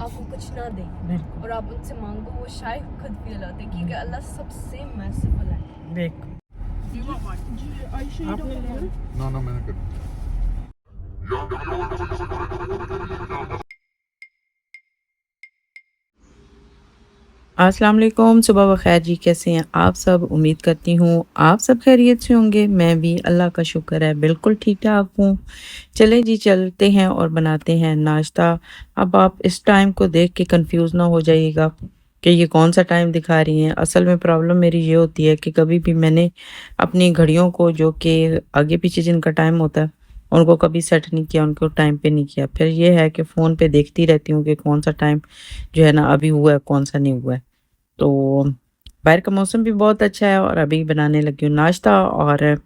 आपको कुछ ना दें बिल्कुल और आप उनसे मांगो, वो शायद खुद फील होते हैं क्योंकि अल्लाह सबसे मर्सीफुल है। बिल्कुल आपने लिया ना? ना ना मैंने कर अस्सलाम वालेकुम, सुबह बखैर जी। कैसे हैं आप सब? उम्मीद करती हूँ आप सब खैरियत से होंगे। मैं भी अल्लाह का शुक्र है बिल्कुल ठीक-ठाक हूँ। चलें जी चलते हैं और बनाते हैं नाश्ता। अब आप इस टाइम को देख के कंफ्यूज ना हो जाइएगा कि ये कौन-सा टाइम दिखा रही हैं। असल में प्रॉब्लम मेरी ये होती है कि कभी भी मैंने अपनी घड़ियों को जो कि आगे-पीछे जिनका टाइम होता है, उनको कभी सेट नहीं किया, उनको टाइम पे नहीं किया। फिर ये है कि फ़ोन पे देखती रहती हूँ कि कौन-सा टाइम जो है ना अभी हुआ है, कौन-सा नहीं हुआ है। तो बाहर का मौसम भी बहुत अच्छा है और अभी बनाने लगी हूँ नाश्ता। और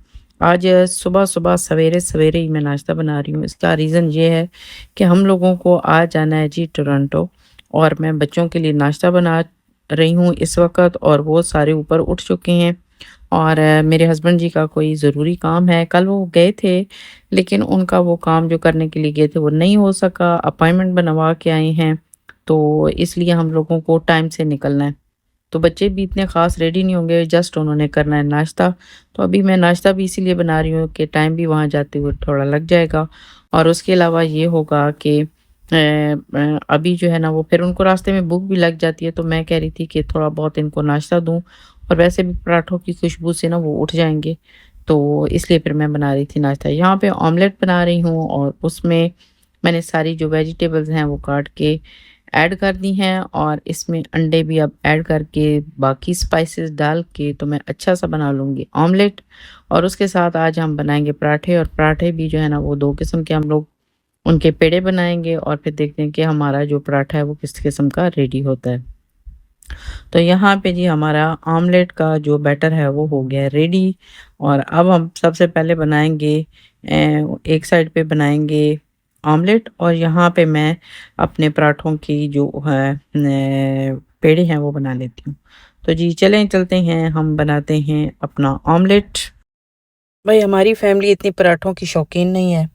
आज सुबह-सुबह सवेरे-सवेरे ही मैं नाश्ता बना रही हूँ। इसका रीज़न ये है कि हम लोगों को आज जाना है जी टोरंटो, और मैं बच्चों के लिए नाश्ता बना रही हूँ इस वक़्त, और वो सारे ऊपर उठ चुके हैं। और मेरे हस्बैंड जी का कोई ज़रूरी काम है। कल वो गए थे, लेकिन उनका वो काम जो करने के लिए गए थे वो नहीं हो सका, अपॉइंटमेंट बनवा के आए हैं, तो इसलिए हम लोगों को टाइम से निकलना है। तो बच्चे भी इतने ख़ास रेडी नहीं होंगे, जस्ट उन्होंने करना है नाश्ता। तो अभी मैं नाश्ता भी इसीलिए बना रही हूँ कि टाइम भी वहाँ जाते हुए थोड़ा लग जाएगा। और उसके अलावा ये होगा कि अभी जो है ना वो फिर उनको रास्ते में भूख भी लग जाती है, तो मैं कह रही थी कि थोड़ा बहुत इनको नाश्ता दूँ, और वैसे भी पराठों की खुशबू से ना वो उठ जाएँगे। तो इसलिए फिर मैं बना रही थी नाश्ता। यहाँ पे ऑमलेट बना रही हूँ, और उसमें मैंने सारी जो वेजिटेबल्स हैं वो काट के ऐड कर दी हैं, और इसमें अंडे भी अब ऐड करके बाकी स्पाइसेस डाल के तो मैं अच्छा-सा बना लूँगी ऑमलेट। और उसके साथ आज हम बनाएँगे पराठे, और पराठे भी जो है ना वो 2 किस्म के हम लोग उनके पेड़े बनाएँगे, और फिर देखते हैं कि हमारा जो पराठा है वो किस किस्म का रेडी होता है। तो यहाँ पे जी हमारा ऑमलेट का जो बैटर है वो हो गया है रेडी। और अब हम सबसे पहले बनाएँगे एक साइड पे बनाएँगे ऑमलेट, और यहाँ पे मैं अपने पराठों की जो है पेड़े हैं वो बना लेती हूँ। तो जी चलें चलते हैं, हम बनाते हैं अपना ऑमलेट। भाई हमारी फैमिली इतनी पराठों की शौकीन नहीं है।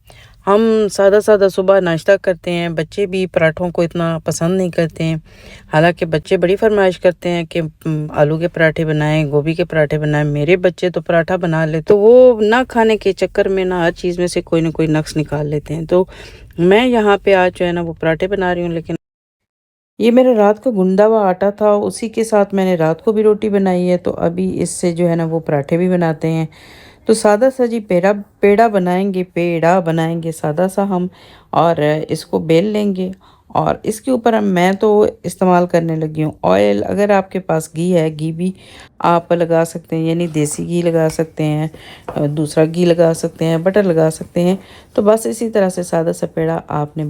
हम सादा-सादा सुबह नाश्ता करते हैं, बच्चे भी पराठों को इतना पसंद नहीं करते हैं। हालाँकि बच्चे बड़ी फ़रमाइश करते हैं कि आलू के पराठे बनाएँ, गोभी के पराठे बनाएँ। मेरे बच्चे तो पराठा बना ले तो वो ना खाने के चक्कर में ना हर चीज़ में से कोई न कोई नुक्स निकाल लेते हैं। तो मैं यहाँ पे आज जो है ना वो पराठे बना रही हूँ, लेकिन ये मेरा रात का गुंदा हुआ आटा था, उसी के साथ मैंने रात को भी रोटी बनाई है, तो अभी इससे जो है ना वो पराठे भी बनाते हैं। तो सादा-सा जी पेड़ा बनाएँगे सादा-सा हम, और इसको बेल लेंगे, और इसके ऊपर मैं तो इस्तेमाल करने लगी हूँ ऑयल। अगर आपके पास घी है, घी भी आप लगा सकते हैं, यानी देसी घी लगा सकते हैं, दूसरा घी लगा सकते हैं, बटर लगा सकते हैं। तो बस इसी तरह से सादा-सा पेड़ा आपने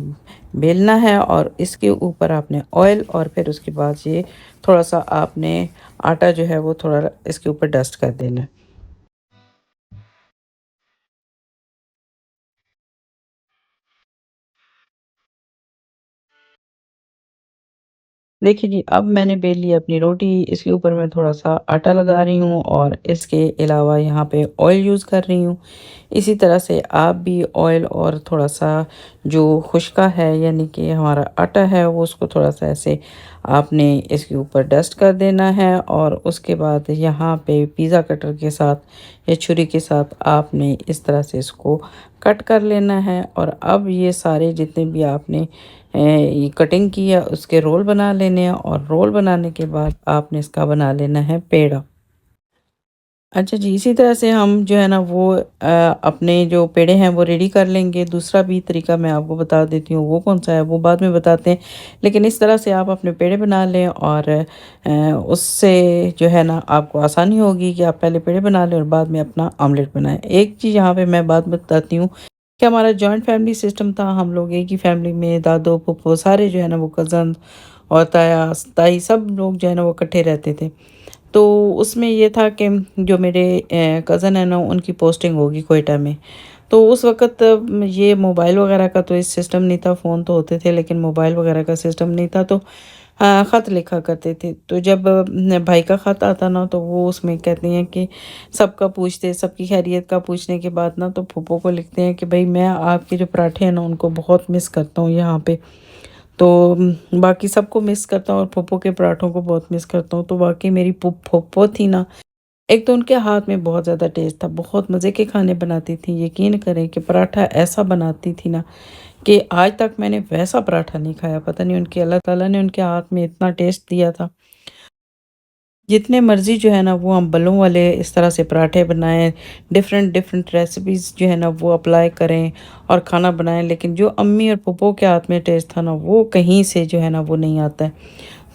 बेलना है, और इसके ऊपर आपने ऑयल, और फिर उसके बाद ये थोड़ा-सा आपने आटा जो है वो थोड़ा इसके ऊपर डस्ट कर देना है। देखिए जी, अब मैंने बेल ली अपनी रोटी, इसके ऊपर मैं थोड़ा-सा आटा लगा रही हूँ, और इसके अलावा यहाँ पे ऑयल यूज़ कर रही हूँ। इसी तरह से आप भी ऑयल और थोड़ा-सा जो खुश्का है, यानी कि हमारा आटा है, वो उसको थोड़ा-सा ऐसे आपने इसके ऊपर डस्ट कर देना है, और उसके बाद यहाँ पे पिज़्ज़ा कटर के साथ या छुरी के साथ आपने इस तरह से इसको कट कर लेना है। और अब ये सारे जितने भी आपने ये कटिंग की है उसके रोल बना लेने हैं, और रोल बनाने के बाद आपने इसका बना लेना है पेड़ा। अच्छा जी, इसी तरह से हम जो है ना वो अपने जो पेड़े हैं वो रेडी कर लेंगे। दूसरा भी तरीका मैं आपको बता देती हूँ, वो कौन-सा है वो बाद में बताते हैं। लेकिन इस तरह से आप अपने पेड़े बना लें, और उससे जो है ना आपको आसानी होगी कि आप पहले पेड़े बना लें और बाद में अपना ऑमलेट बनाएँ। एक चीज़ यहाँ पे मैं बात बताती हूँ कि हमारा जॉइंट फैमिली सिस्टम था। हम लोग एक ही फैमिली में दादू, फूफू सारे जो है ना वो कज़न और ताया, ताई सब लोग जो है ना वो इकट्ठे रहते थे। तो उसमें ये था कि जो मेरे कज़न है ना उनकी पोस्टिंग होगी क्वेटा में। तो उस वक़्त ये मोबाइल वग़ैरह का तो इस सिस्टम नहीं था, फ़ोन तो होते थे लेकिन मोबाइल वग़ैरह का सिस्टम नहीं था, तो ख़त लिखा करते थे। तो जब भाई का ख़त आता ना तो वो उसमें कहते हैं कि सबका पूछते, सबकी खैरियत का पूछने के बाद ना तो फूफो को लिखते हैं कि भई मैं आपके जो पराठे हैं ना उनको बहुत मिस करता हूँ यहाँ पे। तो बाकी सबको मिस करता हूँ और फूफो के पराठों को बहुत मिस करता हूँ। तो वाक़ई मेरी फूफो थी ना, एक तो उनके हाथ में बहुत ज़्यादा टेस्ट था, बहुत मज़े के खाने बनाती थी। यकीन करें कि पराठा ऐसा बनाती थी ना कि आज तक मैंने वैसा पराठा नहीं खाया। पता नहीं उनके अल्लाह ताला ने उनके हाथ में इतना टेस्ट दिया था। जितने मर्ज़ी जो है ना वो हम बलों वाले इस तरह से पराठे बनाएँ, डिफ़रेंट डिफ़रेंट रेसिपीज़ जो है ना वो अप्लाई करें और खाना बनाएँ, लेकिन जो अम्मी और फूफो के हाथ में टेस्ट था ना वो कहीं से जो है ना वो नहीं आता है।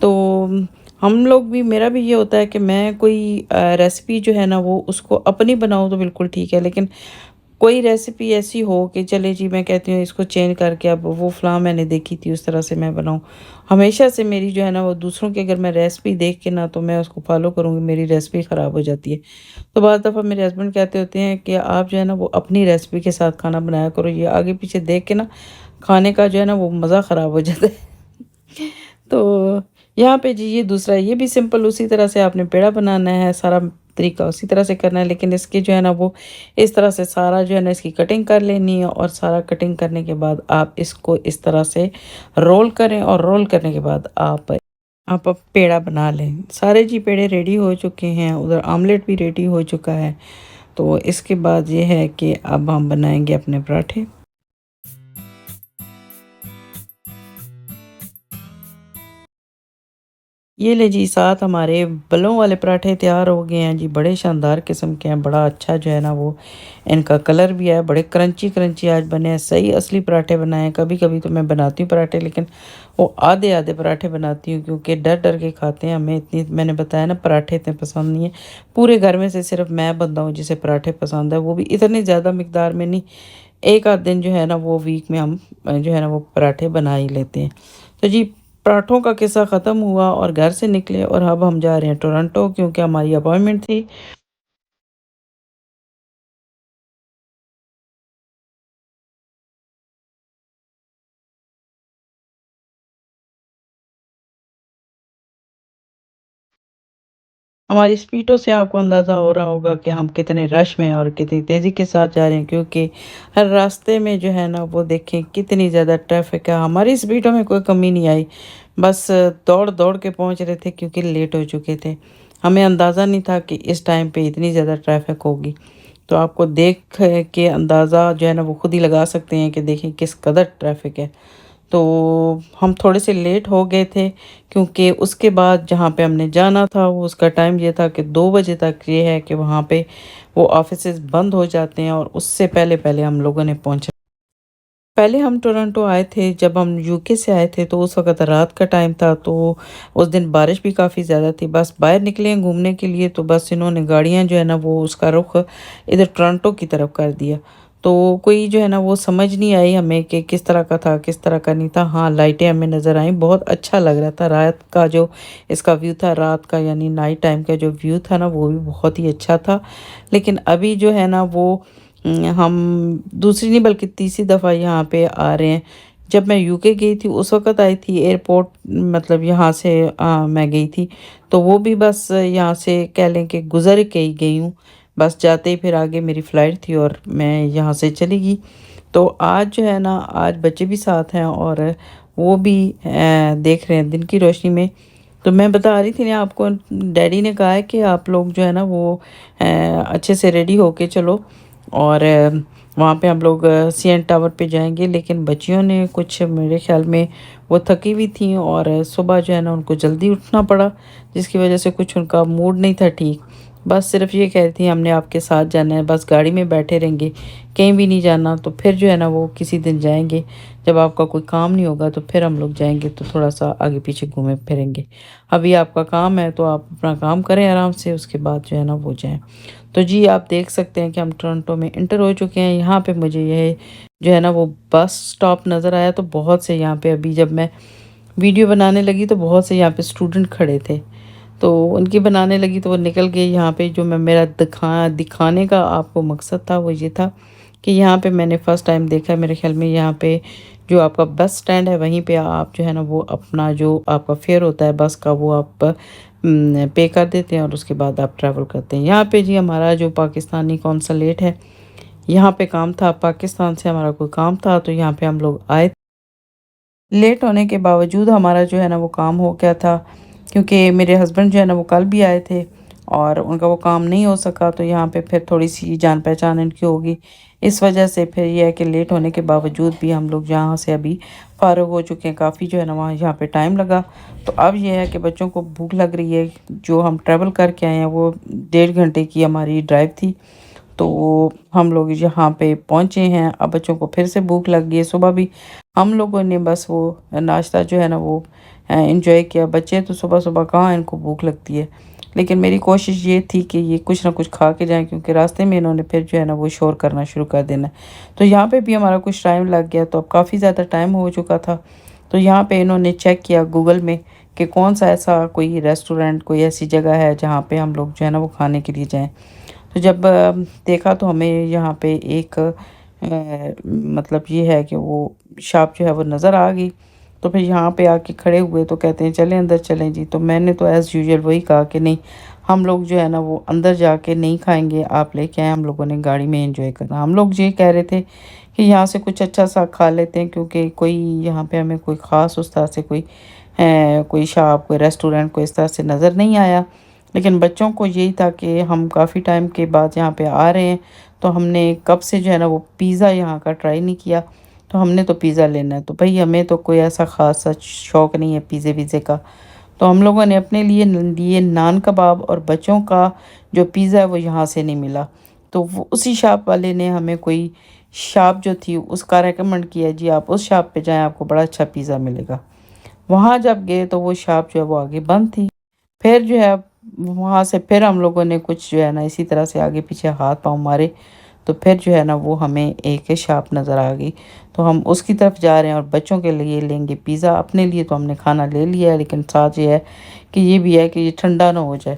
तो हम लोग भी, मेरा भी ये होता है कि मैं कोई रेसिपी जो है ना वो उसको अपनी बनाऊँ तो बिल्कुल ठीक है, लेकिन कोई रेसिपी ऐसी हो कि चले जी मैं कहती हूँ इसको चेंज करके अब वो फ़लाँ मैंने देखी थी उस तरह से मैं बनाऊँ। हमेशा से मेरी जो है ना वो दूसरों की अगर मैं रेसिपी देख के ना तो मैं उसको फ़ॉलो करूँगी, मेरी रेसिपी ख़राब हो जाती है। तो बाद दफ़ा मेरे हस्बैंड कहते होते हैं कि आप जो है ना वो अपनी रेसिपी के साथ खाना बनाया करो, ये आगे पीछे देख के ना खाने का जो है ना वो मज़ा ख़राब हो जाता है। तो यहाँ पे जी ये दूसरा, ये भी सिंपल उसी तरह से आपने पेड़ा बनाना है, सारा तरीका उसी तरह से करना है, लेकिन इसकी जो है ना वो इस तरह से सारा जो है ना इसकी कटिंग कर लेनी है और सारा कटिंग करने के बाद आप इसको इस तरह से रोल करें और रोल करने के बाद आप अब पेड़ा बना लें। सारे जी पेड़े रेडी हो चुके हैं, उधर आमलेट भी रेडी हो चुका है। तो इसके बाद ये है कि अब हम बनाएंगे अपने पराठे। ये ले जी, साथ हमारे बलों वाले पराठे तैयार हो गए हैं जी। बड़े शानदार किस्म के हैं, बड़ा अच्छा जो है ना वो इनका कलर भी है, बड़े क्रंची क्रंची आज बने हैं, सही असली पराठे बनाए हैं। कभी कभी तो मैं बनाती हूँ पराठे, लेकिन वो आधे आधे पराठे बनाती हूँ क्योंकि डर डर के खाते हैं। हमें इतनी, मैंने बताया ना, पराठे इतने पसंद नहीं है। पूरे घर में से सिर्फ मैं बंदा हूँ जिसे पराठे पसंद है, वो भी इतनी ज़्यादा मकदार में नहीं। एक आध दिन जो है ना वो वीक में हम जो है ना वो पराठे बना ही लेते हैं। तो जी, पराठों का किस्सा ख़त्म हुआ और घर से निकले और अब हम जा रहे हैं टोरंटो, क्योंकि हमारी अपॉइंटमेंट थी। हमारी स्पीडों से आपको अंदाज़ा हो रहा होगा कि हम कितने रश में और कितनी तेज़ी के साथ जा रहे हैं, क्योंकि हर रास्ते में जो है ना वो देखें कितनी ज़्यादा ट्रैफिक है। हमारी स्पीडों में कोई कमी नहीं आई, बस दौड़ दौड़ के पहुंच रहे थे क्योंकि लेट हो चुके थे। हमें अंदाज़ा नहीं था कि इस टाइम पे इतनी ज़्यादा ट्रैफिक होगी। तो आपको देख के अंदाज़ा जो है ना वो खुद ही लगा सकते हैं कि देखें किस कदर ट्रैफिक है। तो हम थोड़े से लेट हो गए थे क्योंकि उसके बाद जहाँ पे हमने जाना था वो उसका टाइम ये था कि 2 बजे तक ये है कि वहाँ पे वो ऑफिसेज़ बंद हो जाते हैं, और उससे पहले-पहले हम लोगों ने पहुँचा। पहले हम टोरंटो आए थे, जब हम यूके से आए थे तो उस वक़्त रात का टाइम था, तो उस दिन बारिश भी काफ़ी ज़्यादा थी। बस बाहर निकले हैं घूमने के लिए तो बस इन्होंने गाड़ियाँ जो है ना वो उसका रुख इधर टोरंटो की तरफ कर दिया। तो कोई जो है ना वो समझ नहीं आई हमें कि किस तरह का था, किस तरह का नहीं था। हाँ, लाइटें हमें नज़र आईं, बहुत अच्छा लग रहा था। रात का जो इसका व्यू था, रात का यानी नाइट टाइम का जो व्यू था ना वो भी बहुत ही अच्छा था। लेकिन अभी जो है ना वो हम दूसरी नहीं बल्कि तीसरी दफ़ा यहाँ पे आ रहे हैं। जब मैं यूके गई थी उस वक़्त आई थी एयरपोर्ट, मतलब यहाँ से मैं गई थी, तो वो भी बस यहाँ से कह लें कि गुज़र के ही गई हूँ। बस जाते ही फिर आगे मेरी फ़्लाइट थी और मैं यहाँ से चली गई। तो आज जो है ना, आज बच्चे भी साथ हैं और वो भी देख रहे हैं दिन की रोशनी में। तो मैं बता रही थी ना आपको, डैडी ने कहा है कि आप लोग जो है ना वो अच्छे से रेडी होके चलो, और वहाँ पे हम लोग सीएन टावर पे जाएंगे। लेकिन बच्चियों ने कुछ, मेरे ख्याल में वो थकी हुई थी और सुबह जो है ना उनको जल्दी उठना पड़ा, जिसकी वजह से कुछ उनका मूड नहीं था ठीक। बस सिर्फ ये कह रही थी हमने आपके साथ जाना है, बस गाड़ी में बैठे रहेंगे, कहीं भी नहीं जाना। तो फिर जो है ना वो किसी दिन जाएंगे, जब आपका कोई काम नहीं होगा तो फिर हम लोग जाएंगे, तो थोड़ा सा आगे पीछे घूमे फिरेंगे। अभी आपका काम है तो आप अपना काम करें आराम से, उसके बाद जो है ना वो जाएं। तो जी, आप देख सकते हैं कि हम टोरंटो में इंटर हो चुके हैं। यहाँ पे मुझे यह जो है ना वो बस स्टॉप नज़र आया, तो बहुत से यहाँ पे, अभी जब मैं वीडियो बनाने लगी तो बहुत से यहाँ पे स्टूडेंट खड़े थे, तो उनकी बनाने लगी तो वो निकल गए। यहाँ पे जो मैं, मेरा दिखाने का आपको मकसद था वो ये था कि यहाँ पे मैंने फ़र्स्ट टाइम देखा है, मेरे ख्याल में यहाँ पे जो आपका बस स्टैंड है वहीं पे आप जो है ना वो अपना जो आपका फेयर होता है बस का वो आप पे कर देते हैं और उसके बाद आप ट्रैवल करते हैं। यहाँ पे जी हमारा जो पाकिस्तानी कौंसलेट है, यहाँ पे काम था, पाकिस्तान से हमारा कोई काम था, तो यहाँ पे हम लोग आए। लेट होने के बावजूद हमारा जो है ना वो काम हो गया था, क्योंकि मेरे हस्बैंड जो है ना वो कल भी आए थे और उनका वो काम नहीं हो सका, तो यहाँ पे फिर थोड़ी-सी जान पहचान इनकी होगी। इस वजह से फिर ये है कि लेट होने के बावजूद भी हम लोग यहाँ से अभी फ़ारिग हो चुके हैं। काफ़ी जो है ना वहाँ यहाँ पे टाइम लगा। तो अब ये है कि बच्चों को भूख लग रही है। जो हम ट्रैवल करके आए हैं वो 1.5 घंटे की हमारी ड्राइव थी। तो हम लोग यहाँ पे पहुँचे हैं, अब बच्चों को फिर से भूख लग गई है। सुबह भी हम लोगों ने बस वो नाश्ता जो है ना वो एंजॉय किया। बच्चे तो सुबह-सुबह कहाँ इनको भूख लगती है। लेकिन मेरी कोशिश ये थी कि ये कुछ ना कुछ खा के जाएँ, क्योंकि रास्ते में इन्होंने फिर जो है ना वो शोर करना शुरू कर देना है। तो यहाँ पे भी हमारा कुछ टाइम लग गया, तो अब काफ़ी ज़्यादा टाइम हो चुका था। तो यहाँ पे इन्होंने चेक किया गूगल में कि कौन-सा ऐसा कोई रेस्टोरेंट, कोई ऐसी जगह है जहाँ पे हम लोग जो है ना वो खाने के लिए जाएँ। तो जब देखा तो हमें यहाँ पे एक मतलब ये है कि वो शॉप जो है वो नज़र आ गई। तो फिर यहाँ पे आके खड़े हुए तो कहते हैं चलें अंदर चलें जी। तो मैंने तो एज़ यूजुअल वही कहा कि नहीं, हम लोग जो है ना वो अंदर जाके नहीं खाएँगे, आप लेके आएँ, हम लोगों ने गाड़ी में एंजॉय करना। हम लोग ये कह रहे थे कि यहाँ से कुछ अच्छा सा खा लेते हैं, क्योंकि कोई यहाँ पे हमें कोई ख़ास उस तरह से कोई शॉप, कोई रेस्टोरेंट कोई इस तरह से नज़र नहीं आया। लेकिन बच्चों को यही था कि हम काफ़ी टाइम के बाद यहाँ पे आ रहे हैं, तो हमने कब से जो है ना वो पिज़्ज़ा यहाँ का ट्राई नहीं किया, तो हमने तो पिज़्ज़ा लेना है। तो भई हमें तो कोई ऐसा ख़ास सा शौक नहीं है पिज़्ज़े-विज़्ज़े का। तो हम लोगों ने अपने लिए लिए नान कबाब, और बच्चों का जो पिज़्ज़ा है वो यहाँ से नहीं मिला। तो वो उसी शॉप वाले ने हमें कोई शॉप जो थी उसका रिकमेंड किया, जी आप उस शॉप पे जाएँ, आपको बड़ा अच्छा पिज़्ज़ा मिलेगा। वहाँ जब गए तो वो शॉप जो है वो आगे बंद थी। फिर जो है वहाँ से फिर हम लोगों ने कुछ जो है ना इसी तरह से आगे-पीछे हाथ-पाँव मारे, तो फिर जो है ना वो हमें एक शॉप नज़र आ गई। तो हम उसकी तरफ जा रहे हैं और बच्चों के लिए लेंगे पिज़्ज़ा। अपने लिए तो हमने खाना ले लिया है, लेकिन साथ ये है कि ये भी है कि ये ठंडा ना हो जाए।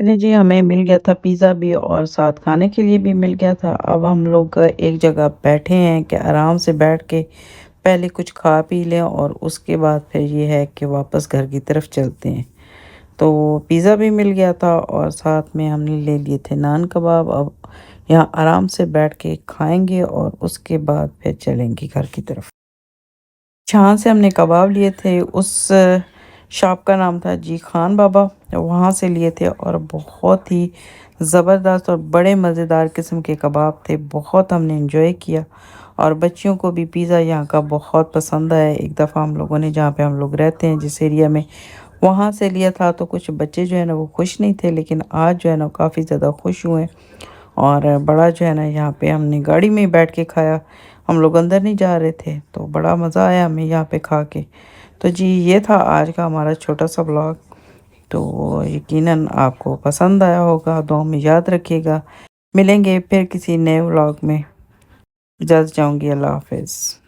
चलिए जी, हमें मिल गया था पिज़्ज़ा भी और साथ खाने के लिए भी मिल गया था। अब हम लोग एक जगह बैठे हैं कि आराम से बैठ के पहले कुछ खा पी लें, और उसके बाद फिर ये है कि वापस घर की तरफ चलते हैं। तो पिज़्ज़ा भी मिल गया था और साथ में हमने ले लिए थे नान कबाब। अब यहाँ आराम से बैठ के खाएँगे और उसके बाद फिर चलेंगे घर की तरफ। जहाँ से हमने कबाब लिए थे उस शॉप का नाम था जी खान बाबा। वहाँ से लिए थे और बहुत ही ज़बरदस्त और बड़े मज़ेदार किस्म के कबाब थे। बहुत हमने एंजॉय किया, और बच्चियों को भी पिज़्ज़ा यहाँ का बहुत पसंद आया। एक दफ़ा हम लोगों ने जहाँ पे हम लोग रहते हैं जिस एरिया में, वहाँ से लिया था, तो कुछ बच्चे जो है ना वो खुश नहीं थे, लेकिन आज जो है ना काफ़ी ज़्यादा खुश हुए। और बड़ा जो है ना यहाँ पे हमने गाड़ी में ही बैठ के खाया। हम लोग अंदर नहीं जा रहे थे, तो बड़ा मज़ा आया हमें यहाँ पे खा के। तो जी ये था आज का हमारा छोटा-सा व्लॉग। तो यकीनन आपको पसंद आया होगा, दुआ में याद रखिएगा। मिलेंगे फिर किसी नए व्लॉग में। इजाज़त चाहूँगी, अल्लाह हाफ़िज़।